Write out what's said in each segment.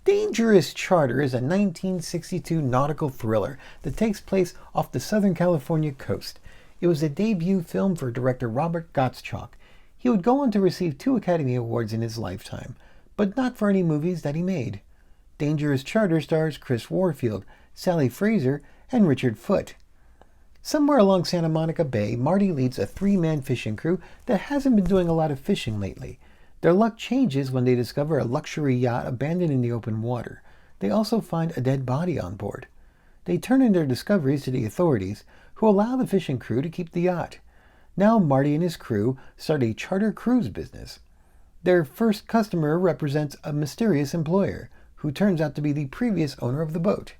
Dangerous Charter is a 1962 nautical thriller that takes place off the Southern California coast. It was a debut film for director Robert Gottschalk. He would go on to receive 2 Academy Awards in his lifetime, but not for any movies that he made. Dangerous Charter stars Chris Warfield, Sally Fraser, and Richard Foote. Somewhere along Santa Monica Bay, Marty leads a 3-man fishing crew that hasn't been doing a lot of fishing lately. Their luck changes when they discover a luxury yacht abandoned in the open water. They also find a dead body on board. They turn in their discoveries to the authorities, who allow the fishing crew to keep the yacht. Now Marty and his crew start a charter cruise business. Their first customer represents a mysterious employer, who turns out to be the previous owner of the boat.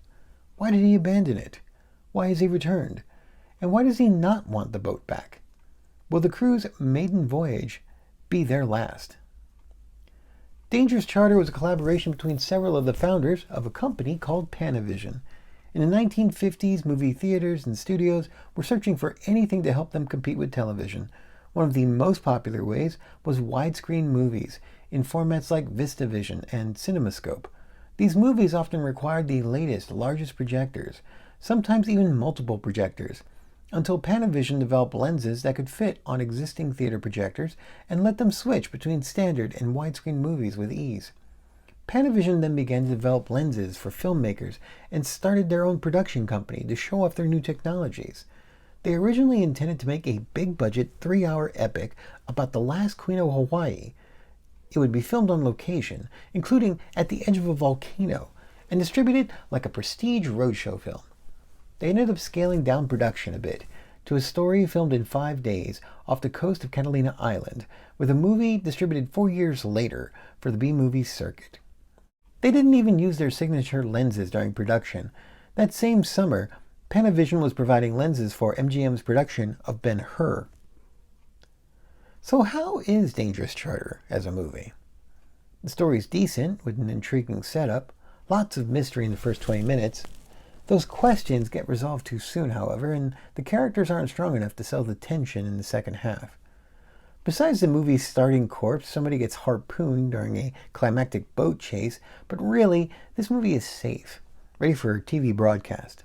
Why did he abandon it? Why has he returned? And why does he not want the boat back? Will the crew's maiden voyage be their last? Dangerous Charter was a collaboration between several of the founders of a company called Panavision. In the 1950s, movie theaters and studios were searching for anything to help them compete with television. One of the most popular ways was widescreen movies in formats like VistaVision and CinemaScope. These movies often required the latest, largest projectors, sometimes even multiple projectors, until Panavision developed lenses that could fit on existing theater projectors and let them switch between standard and widescreen movies with ease. Panavision then began to develop lenses for filmmakers and started their own production company to show off their new technologies. They originally intended to make a big-budget 3-hour epic about the last queen of Hawaii. It would be filmed on location, including at the edge of a volcano, and distributed like a prestige roadshow film. They ended up scaling down production a bit to a story filmed in 5 days off the coast of Catalina Island, with a movie distributed 4 years later for the B-movie circuit. They didn't even use their signature lenses during production. That same summer, Panavision was providing lenses for MGM's production of Ben-Hur. So how is Dangerous Charter as a movie? The story's decent, with an intriguing setup, lots of mystery in the first 20 minutes. Those questions get resolved too soon, however, and the characters aren't strong enough to sell the tension in the second half. Besides the movie's starting corpse, somebody gets harpooned during a climactic boat chase, but really, this movie is safe, ready for a TV broadcast.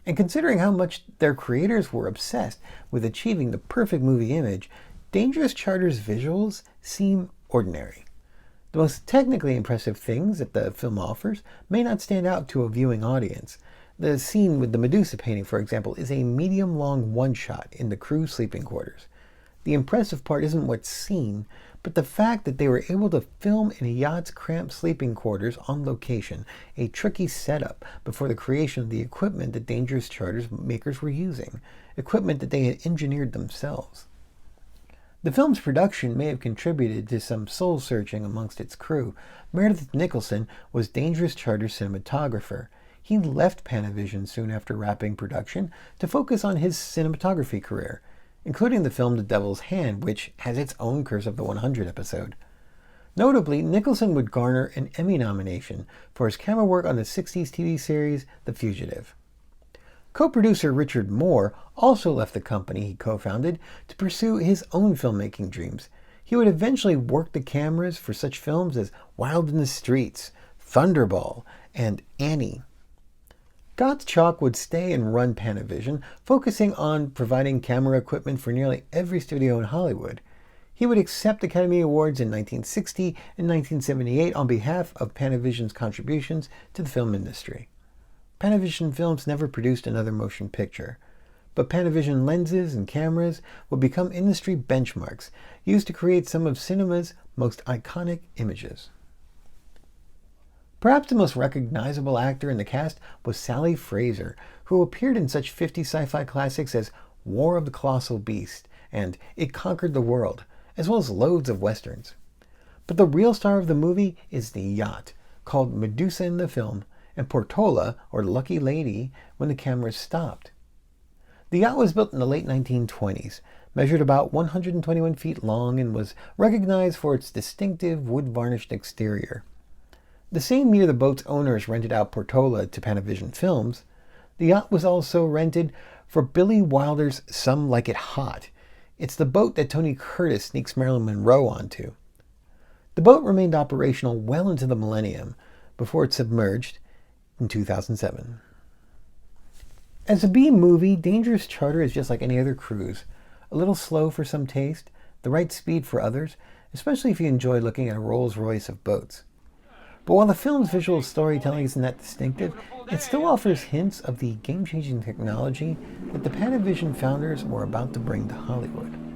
And considering how much their creators were obsessed with achieving the perfect movie image, Dangerous Charter's visuals seem ordinary. The most technically impressive things that the film offers may not stand out to a viewing audience. The scene with the Medusa painting, for example, is a medium-long one-shot in the crew sleeping quarters. The impressive part isn't what's seen, but the fact that they were able to film in a yacht's cramped sleeping quarters on location, a tricky setup before the creation of the equipment that Dangerous Charter's makers were using, equipment that they had engineered themselves. The film's production may have contributed to some soul-searching amongst its crew. Meredith Nicholson was Dangerous Charter's cinematographer. He left Panavision soon after wrapping production to focus on his cinematography career, including the film The Devil's Hand, which has its own Curse of the 100 episode. Notably, Nicholson would garner an Emmy nomination for his camera work on the 60s TV series The Fugitive. Co-producer Richard Moore also left the company he co-founded to pursue his own filmmaking dreams. He would eventually work the cameras for such films as Wild in the Streets, Thunderball, and Annie. Gottschalk would stay and run Panavision, focusing on providing camera equipment for nearly every studio in Hollywood. He would accept Academy Awards in 1960 and 1978 on behalf of Panavision's contributions to the film industry. Panavision Films never produced another motion picture, but Panavision lenses and cameras would become industry benchmarks used to create some of cinema's most iconic images. Perhaps the most recognizable actor in the cast was Sally Fraser, who appeared in such 50s sci-fi classics as War of the Colossal Beast and It Conquered the World, as well as loads of westerns. But the real star of the movie is the yacht, called Medusa in the film, and Portola, or Lucky Lady, when the cameras stopped. The yacht was built in the late 1920s, measured about 121 feet long, and was recognized for its distinctive wood-varnished exterior. The same year the boat's owners rented out Portola to Panavision Films, the yacht was also rented for Billy Wilder's Some Like It Hot. It's the boat that Tony Curtis sneaks Marilyn Monroe onto. The boat remained operational well into the millennium, before it submerged in 2007. As a B movie, Dangerous Charter is just like any other cruise. A little slow for some taste, the right speed for others, especially if you enjoy looking at a Rolls-Royce of boats. But while the film's visual storytelling isn't that distinctive, it still offers hints of the game-changing technology that the Panavision founders were about to bring to Hollywood.